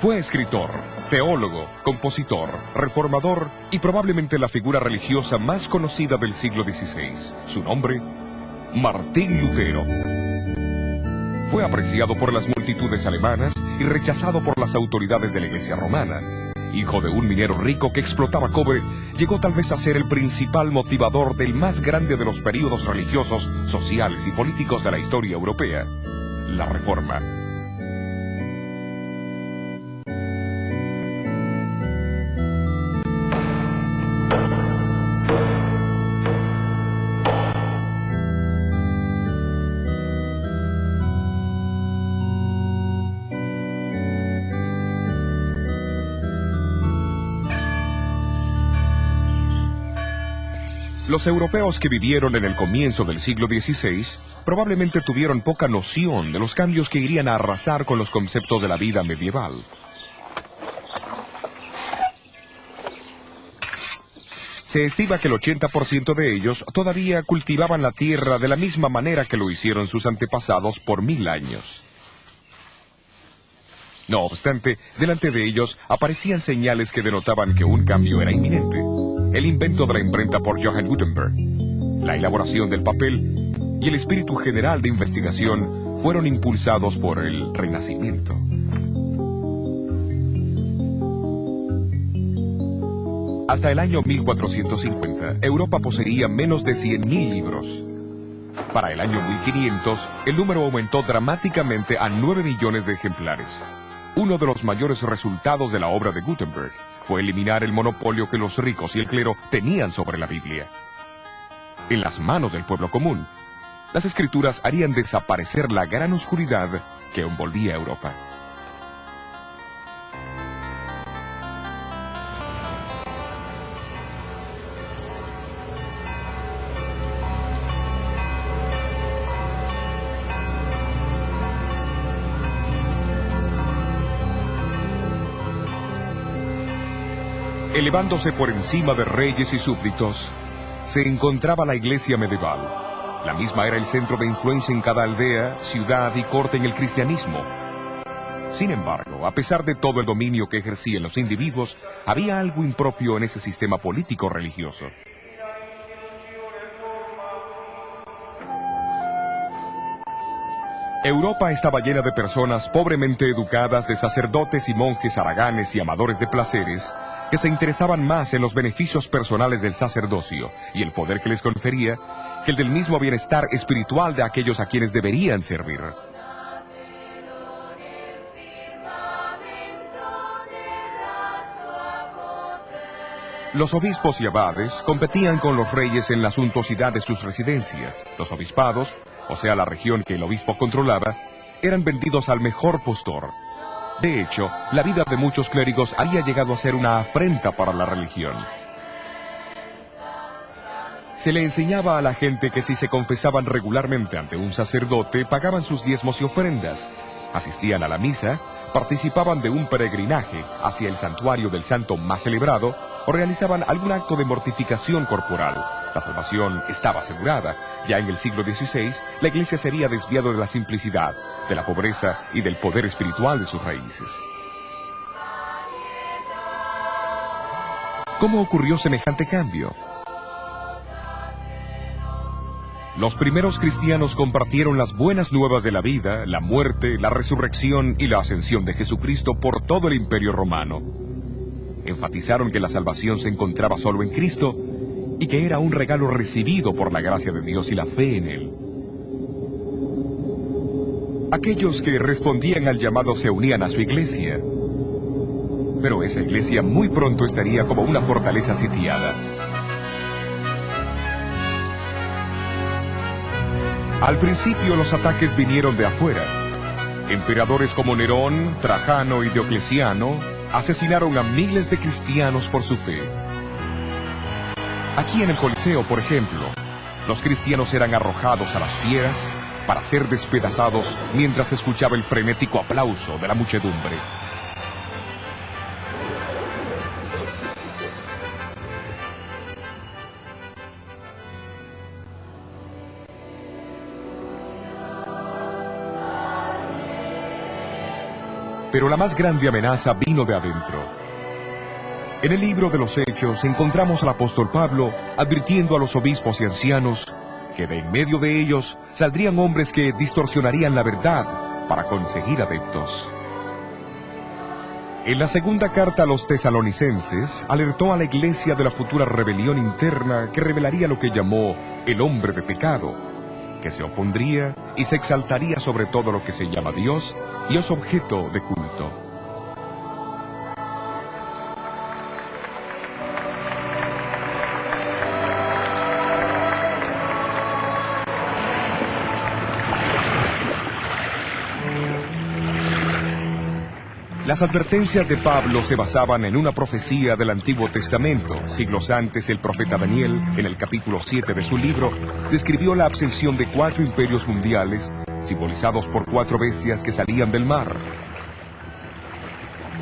Fue escritor, teólogo, compositor, reformador y probablemente la figura religiosa más conocida del siglo XVI. Su nombre, Martín Lutero. Fue apreciado por las multitudes alemanas y rechazado por las autoridades de la Iglesia romana. Hijo de un minero rico que explotaba cobre, llegó tal vez a ser el principal motivador del más grande de los períodos religiosos, sociales y políticos de la historia europea, la Reforma. Los europeos que vivieron en el comienzo del siglo XVI probablemente tuvieron poca noción de los cambios que irían a arrasar con los conceptos de la vida medieval. Se estima que el 80% de ellos todavía cultivaban la tierra de la misma manera que lo hicieron sus antepasados por 1000 años. No obstante, delante de ellos aparecían señales que denotaban que un cambio era inminente. El invento de la imprenta por Johann Gutenberg, la elaboración del papel y el espíritu general de investigación fueron impulsados por el Renacimiento. Hasta el año 1450, Europa poseía menos de 100.000 libros. Para el año 1500, el número aumentó dramáticamente a 9 millones de ejemplares. Uno de los mayores resultados de la obra de Gutenberg fue eliminar el monopolio que los ricos y el clero tenían sobre la Biblia. En las manos del pueblo común, las escrituras harían desaparecer la gran oscuridad que envolvía a Europa. Elevándose por encima de reyes y súbditos, se encontraba la iglesia medieval. La misma era el centro de influencia en cada aldea, ciudad y corte en el cristianismo. Sin embargo, a pesar de todo el dominio que ejercían los individuos, había algo impropio en ese sistema político-religioso. Europa estaba llena de personas pobremente educadas, de sacerdotes y monjes haraganes y amadores de placeres, que se interesaban más en los beneficios personales del sacerdocio y el poder que les confería, que el del mismo bienestar espiritual de aquellos a quienes deberían servir. Los obispos y abades competían con los reyes en la suntuosidad de sus residencias. Los obispados, o sea la región que el obispo controlaba, eran vendidos al mejor postor. De hecho, la vida de muchos clérigos había llegado a ser una afrenta para la religión. Se le enseñaba a la gente que si se confesaban regularmente ante un sacerdote, pagaban sus diezmos y ofrendas, asistían a la misa, participaban de un peregrinaje hacia el santuario del santo más celebrado o realizaban algún acto de mortificación corporal. La salvación estaba asegurada. Ya en el siglo XVI, la Iglesia se había desviado de la simplicidad, de la pobreza y del poder espiritual de sus raíces. ¿Cómo ocurrió semejante cambio? Los primeros cristianos compartieron las buenas nuevas de la vida, la muerte, la resurrección y la ascensión de Jesucristo por todo el Imperio Romano. Enfatizaron que la salvación se encontraba solo en Cristo y que era un regalo recibido por la gracia de Dios y la fe en Él. Aquellos que respondían al llamado se unían a su iglesia, pero esa iglesia muy pronto estaría como una fortaleza sitiada. Al principio los ataques vinieron de afuera. Emperadores como Nerón, Trajano y Diocleciano asesinaron a miles de cristianos por su fe. Aquí en el Coliseo, por ejemplo, los cristianos eran arrojados a las fieras para ser despedazados mientras se escuchaba el frenético aplauso de la muchedumbre. Pero la más grande amenaza vino de adentro. En el libro de los Hechos encontramos al apóstol Pablo advirtiendo a los obispos y ancianos que de en medio de ellos saldrían hombres que distorsionarían la verdad para conseguir adeptos. En la segunda carta a los tesalonicenses, alertó a la iglesia de la futura rebelión interna que revelaría lo que llamó el hombre de pecado, que se opondría y se exaltaría sobre todo lo que se llama Dios y es objeto de culto. Las advertencias de Pablo se basaban en una profecía del Antiguo Testamento. Siglos antes, el profeta Daniel, en el capítulo 7 de su libro, describió la ascensión de 4 imperios mundiales, simbolizados por 4 bestias que salían del mar.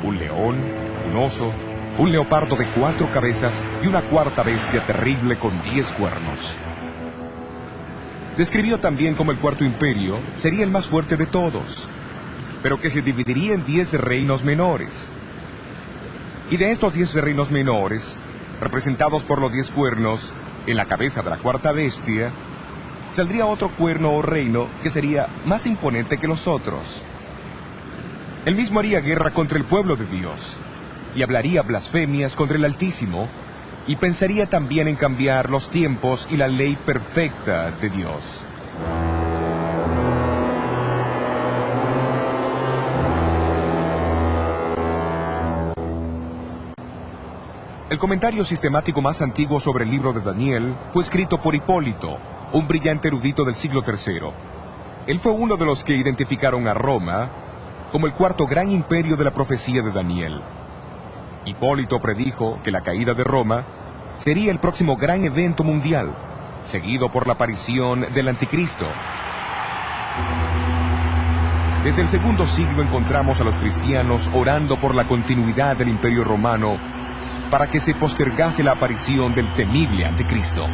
Un león, un oso, un leopardo de 4 cabezas y una cuarta bestia terrible con 10 cuernos. Describió también cómo el cuarto imperio sería el más fuerte de todos, pero que se dividiría en 10 reinos menores. Y de estos 10 reinos menores, representados por los 10 cuernos, en la cabeza de la cuarta bestia, saldría otro cuerno o reino que sería más imponente que los otros. Él mismo haría guerra contra el pueblo de Dios, y hablaría blasfemias contra el Altísimo, y pensaría también en cambiar los tiempos y la ley perfecta de Dios. El comentario sistemático más antiguo sobre el libro de Daniel fue escrito por Hipólito, un brillante erudito del siglo III. Él fue uno de los que identificaron a Roma como el cuarto gran imperio de la profecía de Daniel. Hipólito predijo que la caída de Roma sería el próximo gran evento mundial, seguido por la aparición del Anticristo. Desde el segundo siglo encontramos a los cristianos orando por la continuidad del Imperio Romano para que se postergase la aparición del temible Anticristo.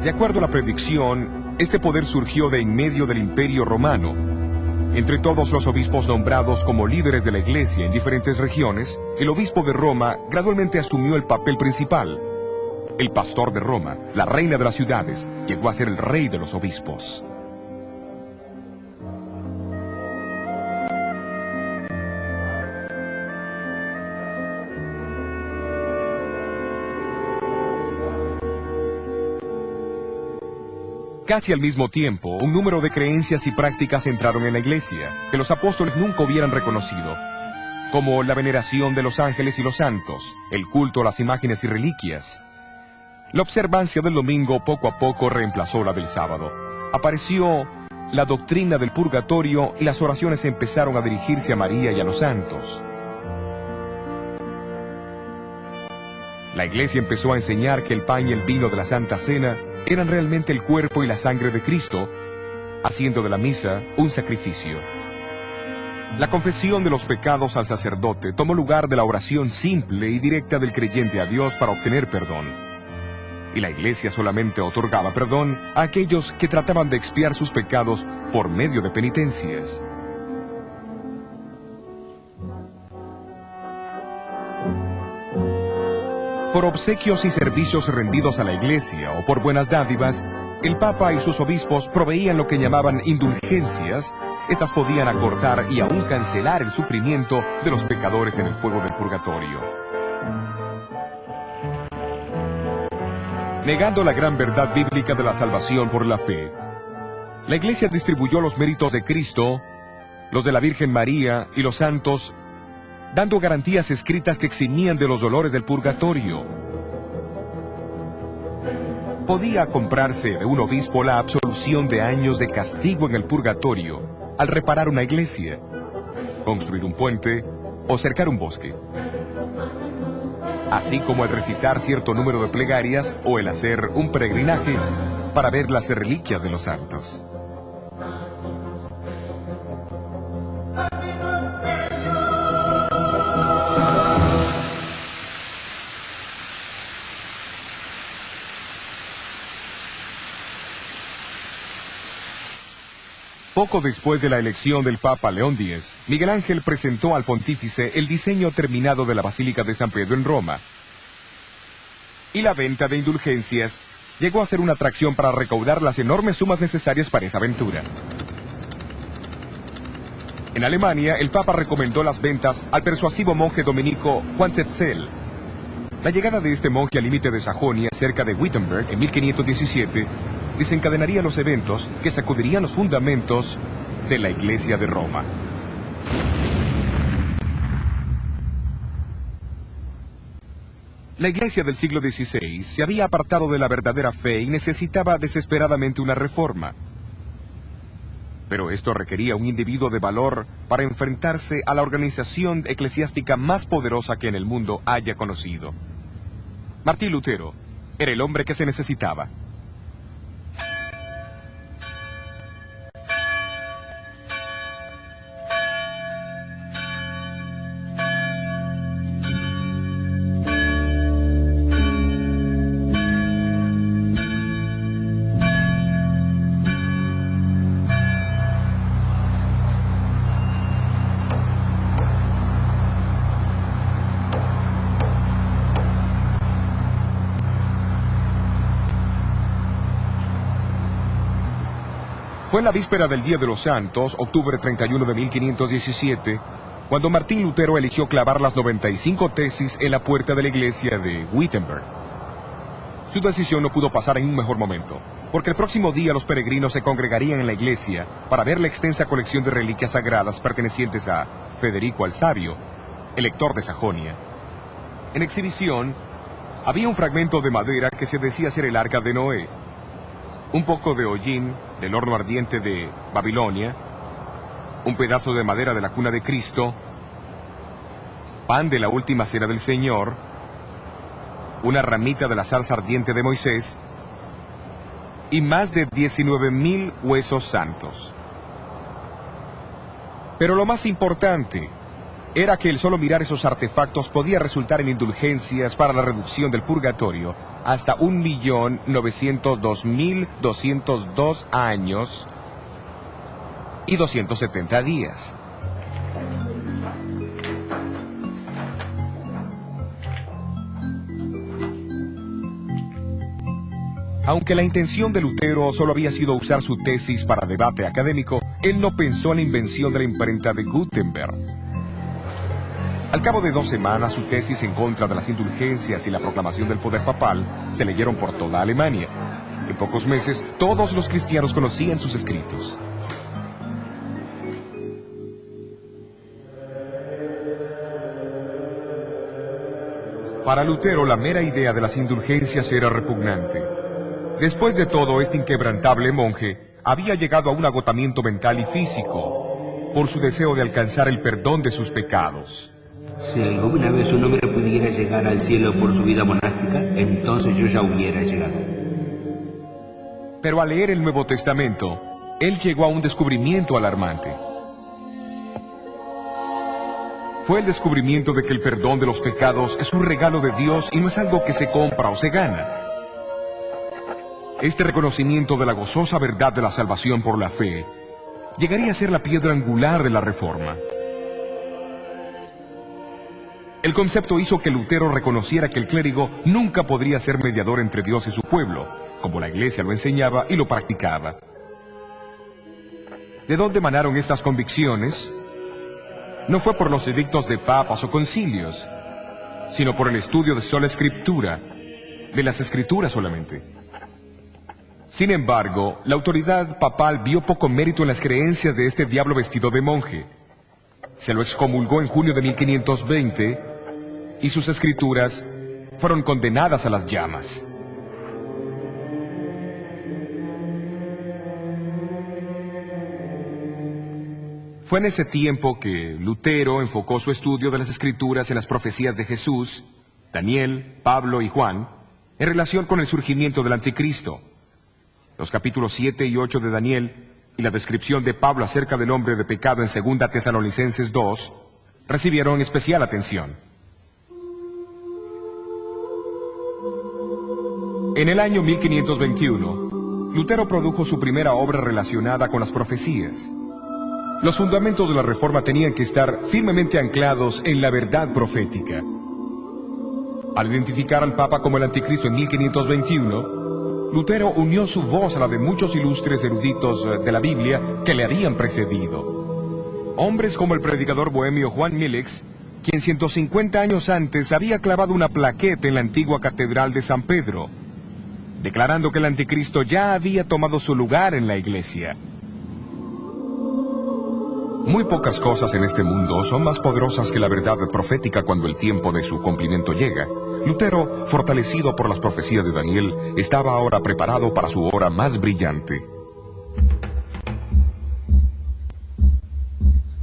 De acuerdo a la predicción, este poder surgió de en medio del Imperio Romano. Entre todos los obispos nombrados como líderes de la Iglesia en diferentes regiones, el obispo de Roma gradualmente asumió el papel principal. El pastor de Roma, la reina de las ciudades, llegó a ser el rey de los obispos. Casi al mismo tiempo, un número de creencias y prácticas entraron en la iglesia, que los apóstoles nunca hubieran reconocido, como la veneración de los ángeles y los santos, el culto a las imágenes y reliquias. La observancia del domingo poco a poco reemplazó la del sábado. Apareció la doctrina del purgatorio y las oraciones empezaron a dirigirse a María y a los santos. La iglesia empezó a enseñar que el pan y el vino de la Santa Cena eran realmente el cuerpo y la sangre de Cristo, haciendo de la misa un sacrificio. La confesión de los pecados al sacerdote tomó lugar de la oración simple y directa del creyente a Dios para obtener perdón. Y la iglesia solamente otorgaba perdón a aquellos que trataban de expiar sus pecados por medio de penitencias. Por obsequios y servicios rendidos a la iglesia o por buenas dádivas, el Papa y sus obispos proveían lo que llamaban indulgencias. Estas podían acortar y aún cancelar el sufrimiento de los pecadores en el fuego del purgatorio. Negando la gran verdad bíblica de la salvación por la fe, la iglesia distribuyó los méritos de Cristo, los de la Virgen María y los santos, dando garantías escritas que eximían de los dolores del purgatorio. Podía comprarse de un obispo la absolución de años de castigo en el purgatorio al reparar una iglesia, construir un puente o cercar un bosque, así como el recitar cierto número de plegarias o el hacer un peregrinaje para ver las reliquias de los santos. Poco después de la elección del Papa León X, Miguel Ángel presentó al pontífice el diseño terminado de la Basílica de San Pedro en Roma. Y la venta de indulgencias llegó a ser una atracción para recaudar las enormes sumas necesarias para esa aventura. En Alemania, el Papa recomendó las ventas al persuasivo monje dominico Juan Tetzel. La llegada de este monje al límite de Sajonia, cerca de Wittenberg, en 1517, desencadenaría los eventos que sacudirían los fundamentos de la Iglesia de Roma. La Iglesia del siglo XVI se había apartado de la verdadera fe y necesitaba desesperadamente una reforma. Pero esto requería un individuo de valor para enfrentarse a la organización eclesiástica más poderosa que en el mundo haya conocido. Martín Lutero era el hombre que se necesitaba. Fue en la víspera del Día de los Santos, octubre 31 de 1517, cuando Martín Lutero eligió clavar las 95 tesis en la puerta de la iglesia de Wittenberg. Su decisión no pudo pasar en un mejor momento, porque el próximo día los peregrinos se congregarían en la iglesia para ver la extensa colección de reliquias sagradas pertenecientes a Federico el Sabio, elector de Sajonia. En exhibición, había un fragmento de madera que se decía ser el arca de Noé, un poco de hollín del horno ardiente de Babilonia, un pedazo de madera de la cuna de Cristo, pan de la última cena del Señor, una ramita de la salsa ardiente de Moisés y más de 19,000 huesos santos. Pero lo más importante era que el solo mirar esos artefactos podía resultar en indulgencias para la reducción del purgatorio hasta 1.902.202 años y 270 días. Aunque la intención de Lutero solo había sido usar su tesis para debate académico, él no pensó en la invención de la imprenta de Gutenberg. Al cabo de 2 semanas, su tesis en contra de las indulgencias y la proclamación del poder papal se leyeron por toda Alemania. En pocos meses, todos los cristianos conocían sus escritos. Para Lutero, la mera idea de las indulgencias era repugnante. Después de todo, este inquebrantable monje había llegado a un agotamiento mental y físico por su deseo de alcanzar el perdón de sus pecados. Si alguna vez un hombre pudiera llegar al cielo por su vida monástica, entonces yo ya hubiera llegado. Pero al leer el Nuevo Testamento, él llegó a un descubrimiento alarmante. Fue el descubrimiento de que el perdón de los pecados es un regalo de Dios y no es algo que se compra o se gana. Este reconocimiento de la gozosa verdad de la salvación por la fe llegaría a ser la piedra angular de la Reforma. El concepto hizo que Lutero reconociera que el clérigo nunca podría ser mediador entre Dios y su pueblo, como la Iglesia lo enseñaba y lo practicaba. ¿De dónde emanaron estas convicciones? No fue por los edictos de papas o concilios, sino por el estudio de sola escritura, de las escrituras solamente. Sin embargo, la autoridad papal vio poco mérito en las creencias de este diablo vestido de monje. Se lo excomulgó en junio de 1520 y sus escrituras fueron condenadas a las llamas. Fue en ese tiempo que Lutero enfocó su estudio de las escrituras en las profecías de Jesús, Daniel, Pablo y Juan, en relación con el surgimiento del anticristo. Los capítulos 7 y 8 de Daniel y la descripción de Pablo acerca del hombre de pecado en 2 Tesalonicenses 2 recibieron especial atención. En el año 1521, Lutero produjo su primera obra relacionada con las profecías. Los fundamentos de la Reforma tenían que estar firmemente anclados en la verdad profética. Al identificar al Papa como el Anticristo en 1521, Lutero unió su voz a la de muchos ilustres eruditos de la Biblia que le habían precedido. Hombres como el predicador bohemio Juan Milix, quien 150 años antes había clavado una plaqueta en la antigua catedral de San Pedro, declarando que el Anticristo ya había tomado su lugar en la iglesia. Muy pocas cosas en este mundo son más poderosas que la verdad profética cuando el tiempo de su cumplimiento llega. Lutero, fortalecido por las profecías de Daniel, estaba ahora preparado para su hora más brillante.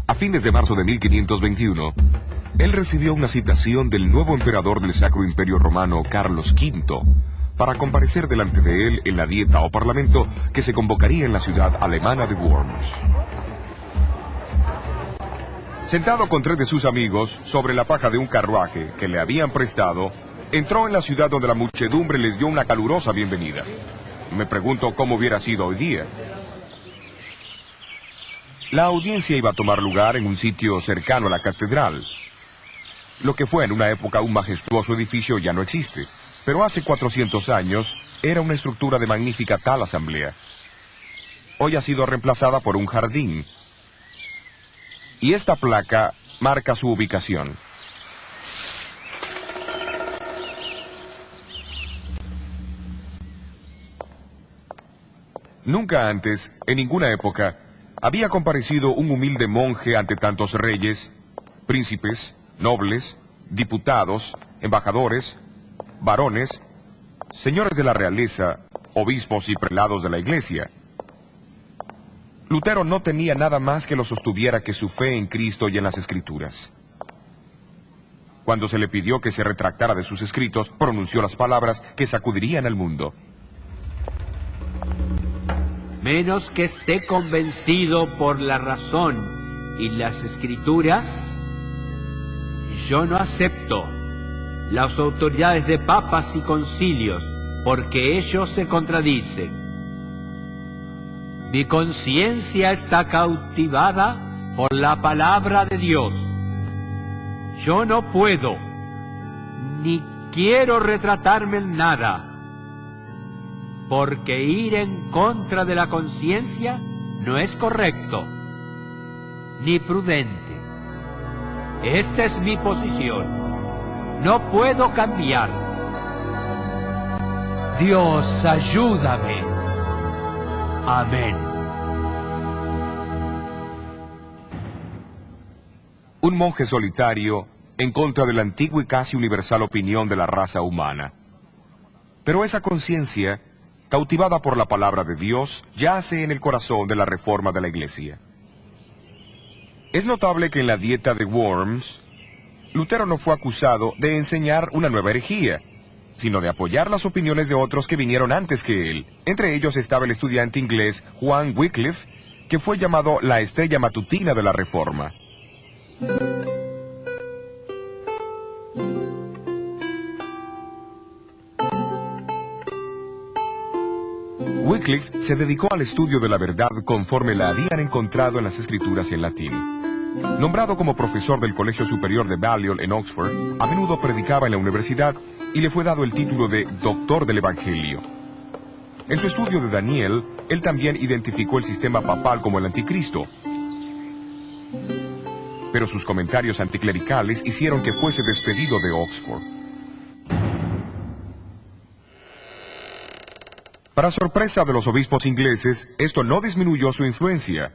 A fines de marzo de 1521, él recibió una citación del nuevo emperador del Sacro Imperio Romano, Carlos V, para comparecer delante de él en la dieta o parlamento que se convocaría en la ciudad alemana de Worms. Sentado con 3 de sus amigos sobre la paja de un carruaje que le habían prestado, entró en la ciudad donde la muchedumbre les dio una calurosa bienvenida. Me pregunto cómo hubiera sido hoy día. La audiencia iba a tomar lugar en un sitio cercano a la catedral. Lo que fue en una época un majestuoso edificio ya no existe, pero hace 400 años era una estructura de magnífica tal asamblea. Hoy ha sido reemplazada por un jardín. Y esta placa marca su ubicación. Nunca antes, en ninguna época, había comparecido un humilde monje ante tantos reyes, príncipes, nobles, diputados, embajadores, varones, señores de la realeza, obispos y prelados de la iglesia. Lutero no tenía nada más que lo sostuviera que su fe en Cristo y en las Escrituras. Cuando se le pidió que se retractara de sus escritos, pronunció las palabras que sacudirían al mundo. Menos que esté convencido por la razón y las Escrituras, yo no acepto las autoridades de papas y concilios, porque ellos se contradicen. Mi conciencia está cautivada por la palabra de Dios. Yo no puedo, ni quiero retratarme en nada, porque ir en contra de la conciencia no es correcto, ni prudente. Esta es mi posición. No puedo cambiar. Dios, ayúdame. Amén. Un monje solitario en contra de la antigua y casi universal opinión de la raza humana. Pero esa conciencia, cautivada por la palabra de Dios, yace en el corazón de la reforma de la Iglesia. Es notable que en la dieta de Worms, Lutero no fue acusado de enseñar una nueva herejía, sino de apoyar las opiniones de otros que vinieron antes que él. Entre ellos estaba el estudiante inglés Juan Wycliffe, que fue llamado la estrella matutina de la Reforma. Wycliffe se dedicó al estudio de la verdad conforme la habían encontrado en las Escrituras y en latín. Nombrado como profesor del Colegio Superior de Balliol en Oxford, a menudo predicaba en la universidad y le fue dado el título de Doctor del Evangelio. En su estudio de Daniel, él también identificó el sistema papal como el anticristo. Pero sus comentarios anticlericales hicieron que fuese despedido de Oxford. Para sorpresa de los obispos ingleses, esto no disminuyó su influencia.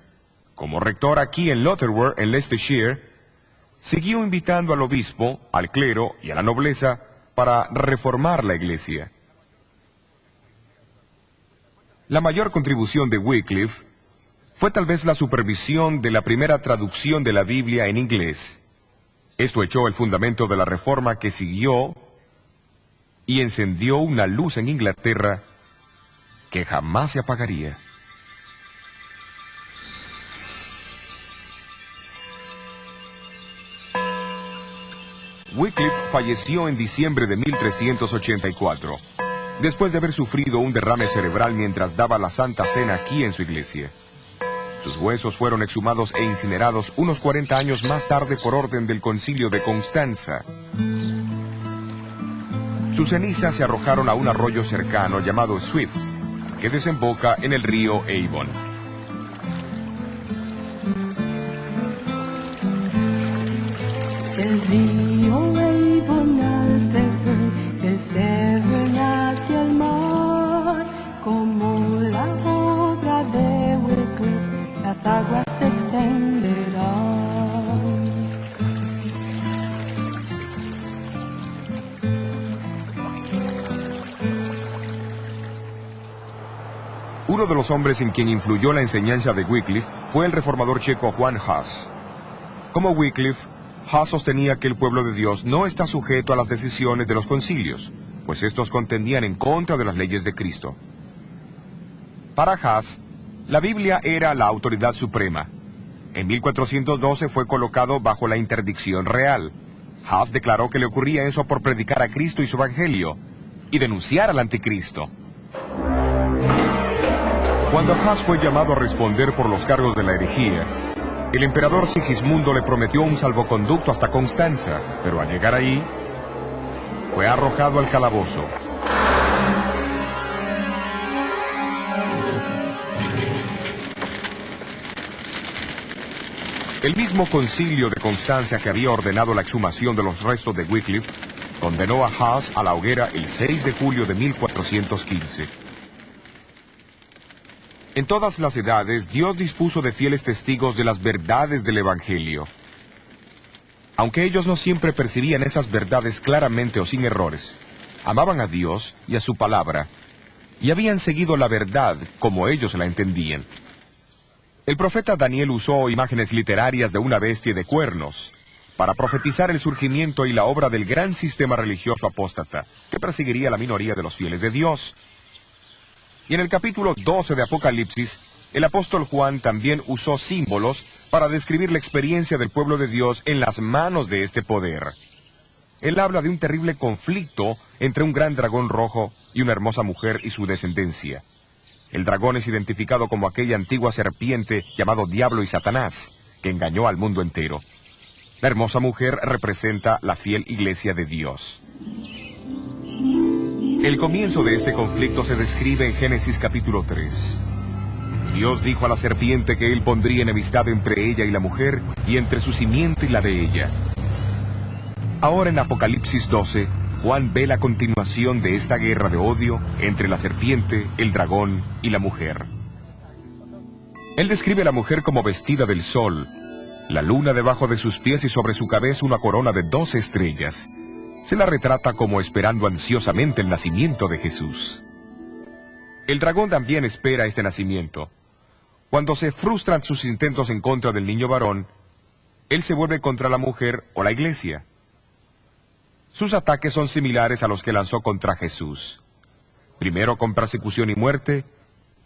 Como rector aquí en Lutterworth, en Leicestershire, siguió invitando al obispo, al clero y a la nobleza para reformar la iglesia. La mayor contribución de Wycliffe fue tal vez la supervisión de la primera traducción de la Biblia en inglés. Esto echó el fundamento de la reforma que siguió y encendió una luz en Inglaterra que jamás se apagaría. Wycliffe falleció en diciembre de 1384. después de haber sufrido un derrame cerebral mientras daba la Santa Cena aquí en su iglesia. Sus huesos fueron exhumados e incinerados unos 40 años más tarde por orden del Concilio de Constanza. Sus cenizas se arrojaron a un arroyo cercano llamado Swift, que desemboca en el río Avon. El río Avon al Severn, del Severn hacia el mar, como la obra de Wycliffe, las aguas se extenderán. Uno de los hombres en quien influyó la enseñanza de Wycliffe fue el reformador checo Juan Hus. Como Wycliffe, Hus sostenía que el pueblo de Dios no está sujeto a las decisiones de los concilios, pues estos contendían en contra de las leyes de Cristo. Para Hus, la Biblia era la autoridad suprema. En 1412 fue colocado bajo la interdicción real. Hus declaró que le ocurría eso por predicar a Cristo y su evangelio, y denunciar al anticristo. Cuando Hus fue llamado a responder por los cargos de la herejía, el emperador Sigismundo le prometió un salvoconducto hasta Constanza, pero al llegar ahí, fue arrojado al calabozo. El mismo concilio de Constanza que había ordenado la exhumación de los restos de Wycliffe, condenó a Hus a la hoguera el 6 de julio de 1415. En todas las edades, Dios dispuso de fieles testigos de las verdades del Evangelio. Aunque ellos no siempre percibían esas verdades claramente o sin errores, amaban a Dios y a su palabra, y habían seguido la verdad como ellos la entendían. El profeta Daniel usó imágenes literarias de una bestia y de cuernos para profetizar el surgimiento y la obra del gran sistema religioso apóstata que perseguiría a la minoría de los fieles de Dios. Y en el capítulo 12 de Apocalipsis, el apóstol Juan también usó símbolos para describir la experiencia del pueblo de Dios en las manos de este poder. Él habla de un terrible conflicto entre un gran dragón rojo y una hermosa mujer y su descendencia. El dragón es identificado como aquella antigua serpiente llamado Diablo y Satanás, que engañó al mundo entero. La hermosa mujer representa la fiel iglesia de Dios. El comienzo de este conflicto se describe en Génesis capítulo 3. Dios dijo a la serpiente que él pondría enemistad entre ella y la mujer, y entre su simiente y la de ella. Ahora en Apocalipsis 12, Juan ve la continuación de esta guerra de odio entre la serpiente, el dragón y la mujer. Él describe a la mujer como vestida del sol, la luna debajo de sus pies y sobre su cabeza una corona de 12 estrellas. Se la retrata como esperando ansiosamente el nacimiento de Jesús. El dragón también espera este nacimiento. Cuando se frustran sus intentos en contra del niño varón, él se vuelve contra la mujer o la iglesia. Sus ataques son similares a los que lanzó contra Jesús. Primero con persecución y muerte,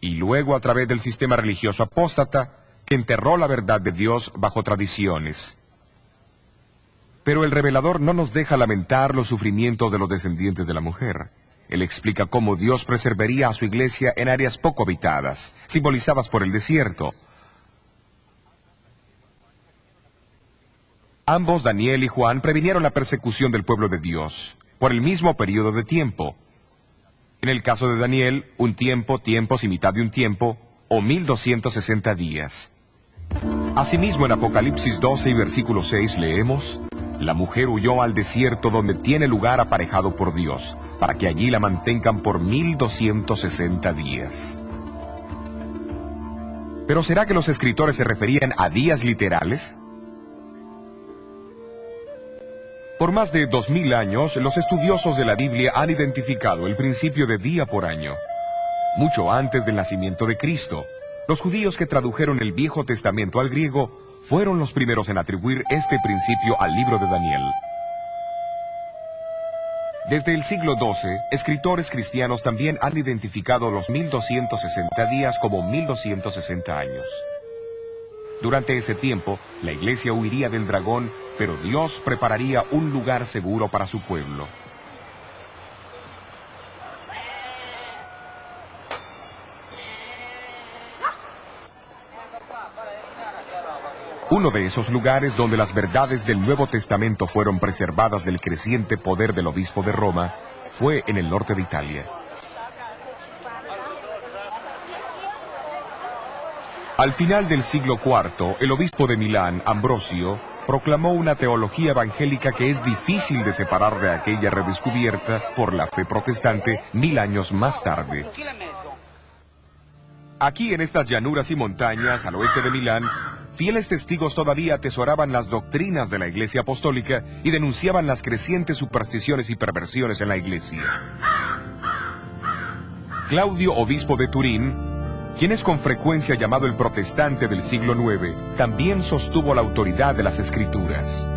y luego a través del sistema religioso apóstata que enterró la verdad de Dios bajo tradiciones. Pero el revelador no nos deja lamentar los sufrimientos de los descendientes de la mujer. Él explica cómo Dios preservaría a su iglesia en áreas poco habitadas, simbolizadas por el desierto. Ambos, Daniel y Juan, previnieron la persecución del pueblo de Dios, por el mismo periodo de tiempo. En el caso de Daniel, un tiempo, tiempos y mitad de un tiempo, o 1260 días. Asimismo, en Apocalipsis 12 y versículo 6 leemos: la mujer huyó al desierto donde tiene lugar aparejado por Dios, para que allí la mantengan por 1260 días. ¿Pero será que los escritores se referían a días literales? Por más de 2000 años, los estudiosos de la Biblia han identificado el principio de día por año. Mucho antes del nacimiento de Cristo, los judíos que tradujeron el Viejo Testamento al griego fueron los primeros en atribuir este principio al libro de Daniel. Desde el siglo XII, escritores cristianos también han identificado los 1260 días como 1260 años. Durante ese tiempo, la iglesia huiría del dragón, pero Dios prepararía un lugar seguro para su pueblo. Uno de esos lugares donde las verdades del Nuevo Testamento fueron preservadas del creciente poder del obispo de Roma fue en el norte de Italia. Al final del siglo IV, el obispo de Milán, Ambrosio, proclamó una teología evangélica que es difícil de separar de aquella redescubierta por la fe protestante 1000 años más tarde. Aquí en estas llanuras y montañas, al oeste de Milán, fieles testigos todavía atesoraban las doctrinas de la Iglesia Apostólica y denunciaban las crecientes supersticiones y perversiones en la Iglesia. Claudio, obispo de Turín, quien es con frecuencia llamado el protestante del siglo IX, también sostuvo la autoridad de las Escrituras.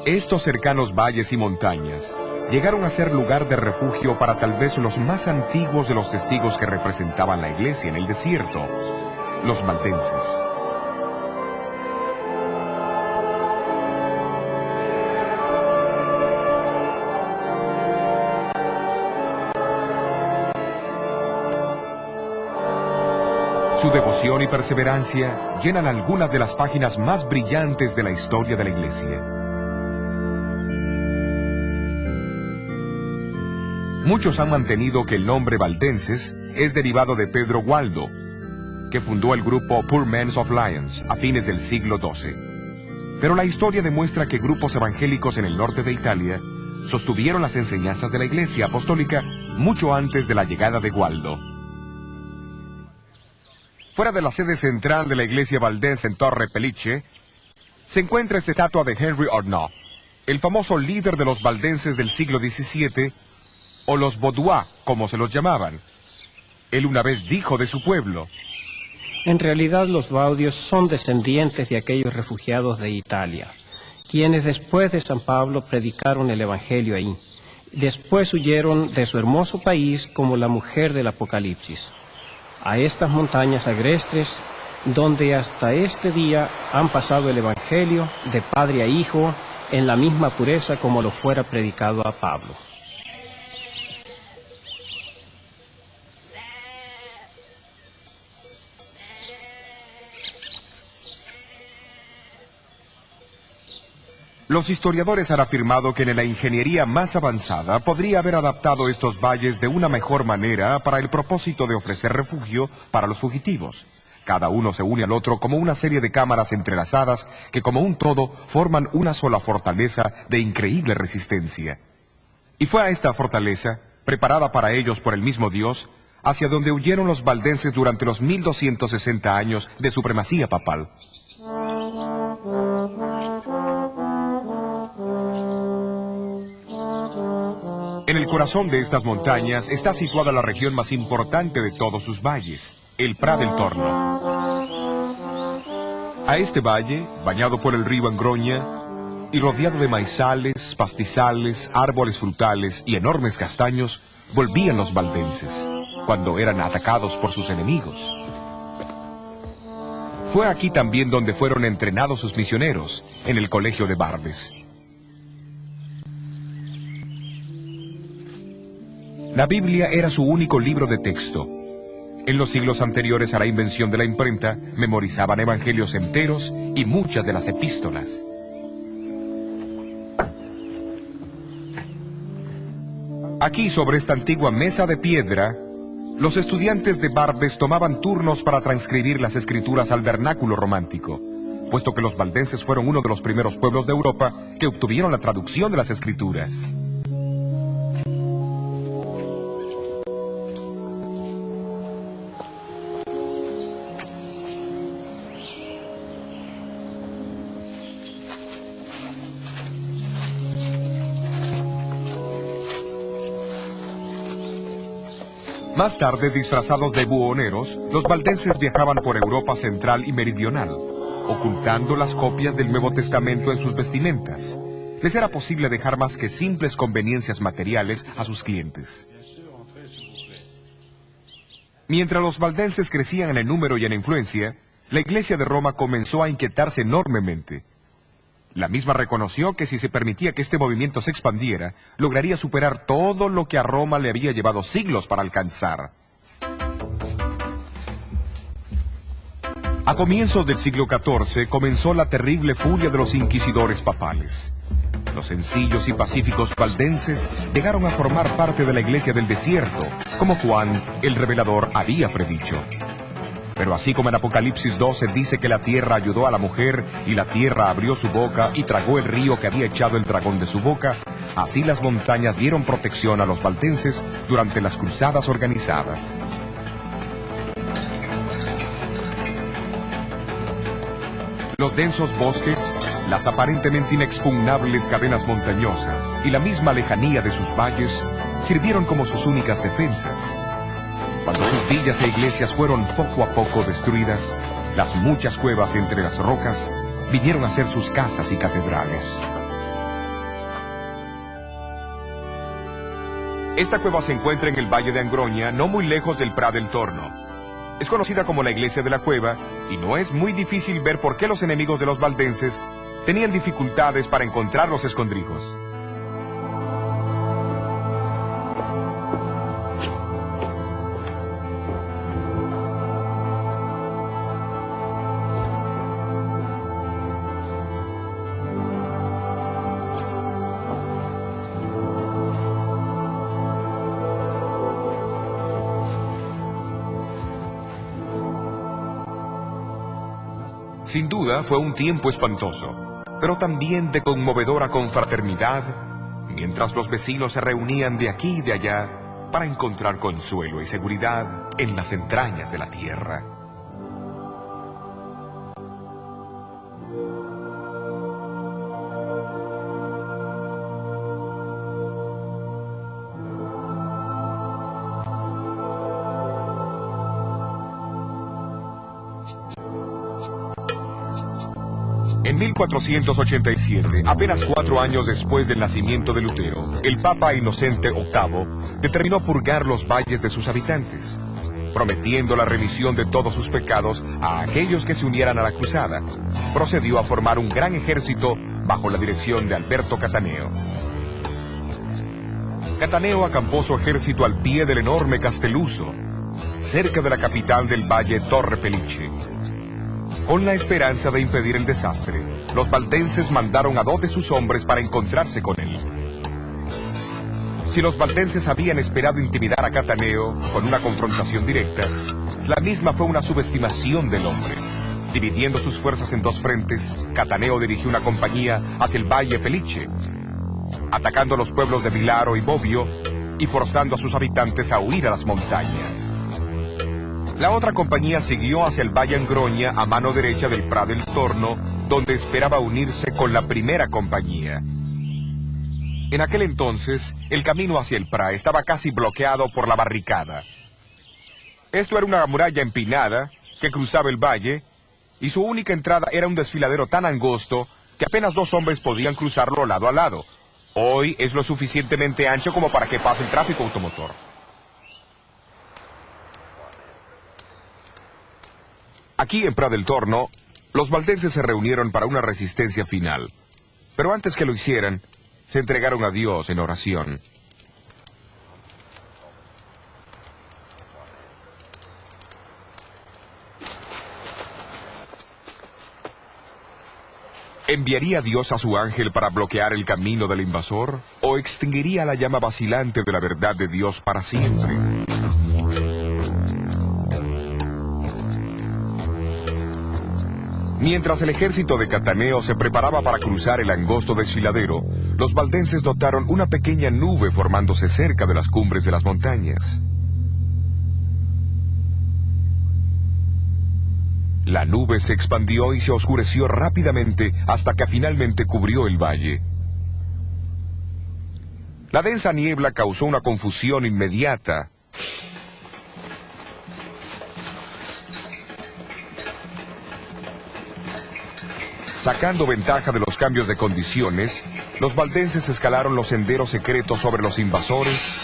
Estos cercanos valles y montañas llegaron a ser lugar de refugio para tal vez los más antiguos de los testigos que representaban la iglesia en el desierto, los valdenses. Su devoción y perseverancia llenan algunas de las páginas más brillantes de la historia de la iglesia. Muchos han mantenido que el nombre valdenses es derivado de Pedro Gualdo, que fundó el grupo Poor Men of Lyons a fines del siglo XII. Pero la historia demuestra que grupos evangélicos en el norte de Italia sostuvieron las enseñanzas de la Iglesia Apostólica mucho antes de la llegada de Gualdo. Fuera de la sede central de la iglesia valdense en Torre Pellice, se encuentra esta estatua de Henry Arnault, el famoso líder de los valdenses del siglo XVII, o los Vaudois, como se los llamaban. Él una vez dijo de su pueblo: en realidad los Vaudios son descendientes de aquellos refugiados de Italia, quienes después de San Pablo predicaron el Evangelio ahí. Después huyeron de su hermoso país como la mujer del Apocalipsis, a estas montañas agrestes, donde hasta este día han pasado el Evangelio de padre a hijo en la misma pureza como lo fuera predicado a Pablo. Los historiadores han afirmado que en la ingeniería más avanzada podría haber adaptado estos valles de una mejor manera para el propósito de ofrecer refugio para los fugitivos. Cada uno se une al otro como una serie de cámaras entrelazadas que como un todo forman una sola fortaleza de increíble resistencia. Y fue a esta fortaleza, preparada para ellos por el mismo Dios, hacia donde huyeron los valdenses durante los 1260 años de supremacía papal. En el corazón de estas montañas está situada la región más importante de todos sus valles, el Pra del Torno. A este valle, bañado por el río Angroña y rodeado de maizales, pastizales, árboles frutales y enormes castaños, volvían los valdenses, cuando eran atacados por sus enemigos. Fue aquí también donde fueron entrenados sus misioneros, en el colegio de Barbes. La Biblia era su único libro de texto. En los siglos anteriores a la invención de la imprenta, memorizaban evangelios enteros y muchas de las epístolas. Aquí, sobre esta antigua mesa de piedra, los estudiantes de Barbes tomaban turnos para transcribir las escrituras al vernáculo romántico, puesto que los valdenses fueron uno de los primeros pueblos de Europa que obtuvieron la traducción de las escrituras. Más tarde, disfrazados de buhoneros, los valdenses viajaban por Europa central y meridional, ocultando las copias del Nuevo Testamento en sus vestimentas. Les era posible dejar más que simples conveniencias materiales a sus clientes. Mientras los valdenses crecían en el número y en la influencia, la Iglesia de Roma comenzó a inquietarse enormemente. La misma reconoció que si se permitía que este movimiento se expandiera, lograría superar todo lo que a Roma le había llevado siglos para alcanzar. A comienzos del siglo XIV comenzó la terrible furia de los inquisidores papales. Los sencillos y pacíficos valdenses llegaron a formar parte de la Iglesia del Desierto, como Juan el Revelador había predicho. Pero así como en Apocalipsis 12 dice que la tierra ayudó a la mujer y la tierra abrió su boca y tragó el río que había echado el dragón de su boca, así las montañas dieron protección a los valdenses durante las cruzadas organizadas. Los densos bosques, las aparentemente inexpugnables cadenas montañosas y la misma lejanía de sus valles sirvieron como sus únicas defensas. Cuando sus villas e iglesias fueron poco a poco destruidas, las muchas cuevas entre las rocas vinieron a ser sus casas y catedrales. Esta cueva se encuentra en el Valle de Angroña, no muy lejos del Prat del Torno. Es conocida como la Iglesia de la Cueva, y no es muy difícil ver por qué los enemigos de los valdenses tenían dificultades para encontrar los escondrijos. Sin duda fue un tiempo espantoso, pero también de conmovedora confraternidad, mientras los vecinos se reunían de aquí y de allá para encontrar consuelo y seguridad en las entrañas de la tierra. En 1487, apenas 4 años después del nacimiento de Lutero, el Papa Inocente VIII determinó purgar los valles de sus habitantes, prometiendo la remisión de todos sus pecados a aquellos que se unieran a la cruzada. Procedió a formar un gran ejército bajo la dirección de Alberto Cataneo. Cataneo acampó su ejército al pie del enorme Castelluso, cerca de la capital del valle Torre Pellice. Con la esperanza de impedir el desastre, los valdenses mandaron a 2 de sus hombres para encontrarse con él. Si los valdenses habían esperado intimidar a Cataneo con una confrontación directa, la misma fue una subestimación del hombre. Dividiendo sus fuerzas en 2 frentes, Cataneo dirigió una compañía hacia el valle Pellice, atacando los pueblos de Vilaro y Bobbio y forzando a sus habitantes a huir a las montañas. La otra compañía siguió hacia el Valle Angroña a mano derecha del Prat del Torno, donde esperaba unirse con la primera compañía. En aquel entonces, el camino hacia el Prat estaba casi bloqueado por la barricada. Esto era una muralla empinada que cruzaba el valle, y su única entrada era un desfiladero tan angosto que apenas 2 hombres podían cruzarlo lado a lado. Hoy es lo suficientemente ancho como para que pase el tráfico automotor. Aquí en Prat del Torno, los valdenses se reunieron para una resistencia final. Pero antes que lo hicieran, se entregaron a Dios en oración. ¿Enviaría Dios a su ángel para bloquear el camino del invasor? ¿O extinguiría la llama vacilante de la verdad de Dios para siempre? Mientras el ejército de Cataneo se preparaba para cruzar el angosto desfiladero, los valdenses notaron una pequeña nube formándose cerca de las cumbres de las montañas. La nube se expandió y se oscureció rápidamente hasta que finalmente cubrió el valle. La densa niebla causó una confusión inmediata. Sacando ventaja de los cambios de condiciones, los valdenses escalaron los senderos secretos sobre los invasores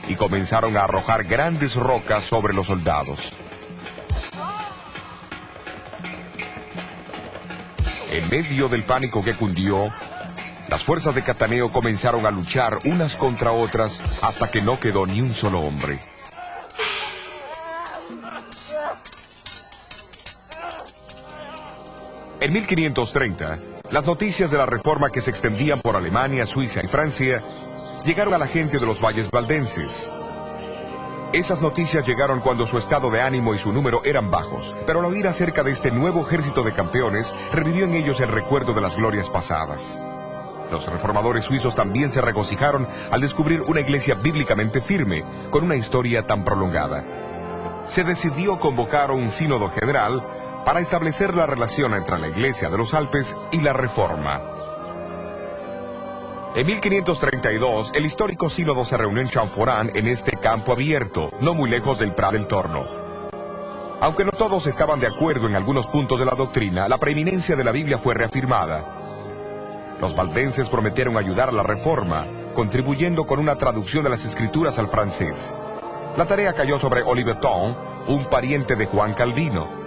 y comenzaron a arrojar grandes rocas sobre los soldados. En medio del pánico que cundió, las fuerzas de Cataneo comenzaron a luchar unas contra otras hasta que no quedó ni un solo hombre. En 1530, las noticias de la reforma que se extendían por Alemania, Suiza y Francia llegaron a la gente de los valles valdenses. Esas noticias llegaron cuando su estado de ánimo y su número eran bajos, pero al oír acerca de este nuevo ejército de campeones, revivió en ellos el recuerdo de las glorias pasadas. Los reformadores suizos también se regocijaron al descubrir una iglesia bíblicamente firme, con una historia tan prolongada. Se decidió convocar un sínodo general para establecer la relación entre la Iglesia de los Alpes y la Reforma. En 1532, el histórico sínodo se reunió en Chanforán, en este campo abierto, no muy lejos del Prat del Torno. Aunque no todos estaban de acuerdo en algunos puntos de la doctrina, la preeminencia de la Biblia fue reafirmada. Los valdenses prometieron ayudar a la Reforma, contribuyendo con una traducción de las Escrituras al francés. La tarea cayó sobre Oliveton, un pariente de Juan Calvino.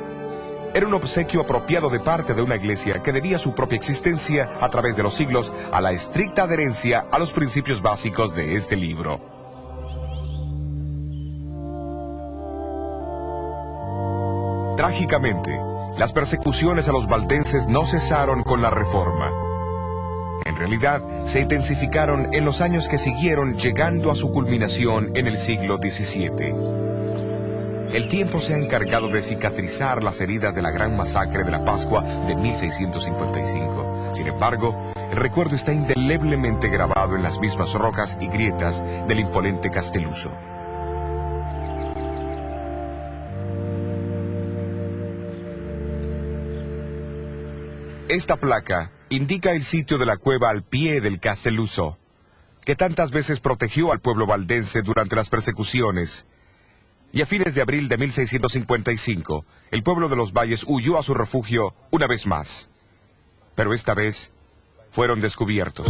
Era un obsequio apropiado de parte de una iglesia que debía su propia existencia a través de los siglos a la estricta adherencia a los principios básicos de este libro. Trágicamente, las persecuciones a los valdenses no cesaron con la Reforma. En realidad, se intensificaron en los años que siguieron, llegando a su culminación en el siglo XVII. El tiempo se ha encargado de cicatrizar las heridas de la gran masacre de la Pascua de 1655. Sin embargo, el recuerdo está indeleblemente grabado en las mismas rocas y grietas del imponente Castelluso. Esta placa indica el sitio de la cueva al pie del Castelluso, que tantas veces protegió al pueblo valdense durante las persecuciones. Y a fines de abril de 1655, el pueblo de los valles huyó a su refugio una vez más. Pero esta vez fueron descubiertos.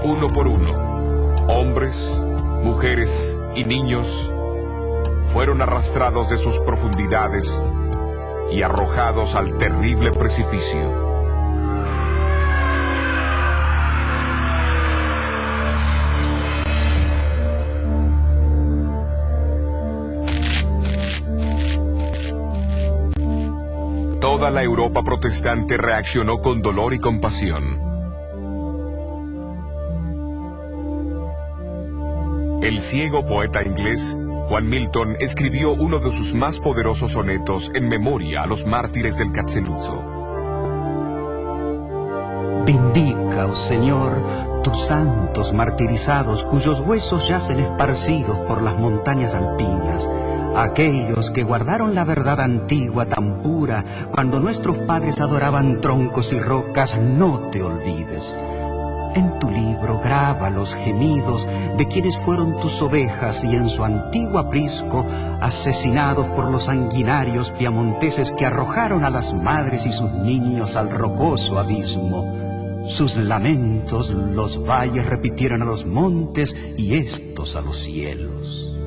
Uno por uno, hombres, mujeres y niños fueron arrastrados de sus profundidades y arrojados al terrible precipicio. Toda la Europa protestante reaccionó con dolor y compasión. El ciego poeta inglés Juan Milton escribió uno de sus más poderosos sonetos en memoria a los mártires del Castelluso. Vindica, oh Señor, tus santos martirizados, cuyos huesos yacen esparcidos por las montañas alpinas, aquellos que guardaron la verdad antigua tan pura, cuando nuestros padres adoraban troncos y rocas, no te olvides. En tu libro graba los gemidos de quienes fueron tus ovejas y en su antiguo aprisco, asesinados por los sanguinarios piamonteses que arrojaron a las madres y sus niños al rocoso abismo. Sus lamentos los valles repitieron a los montes y estos a los cielos.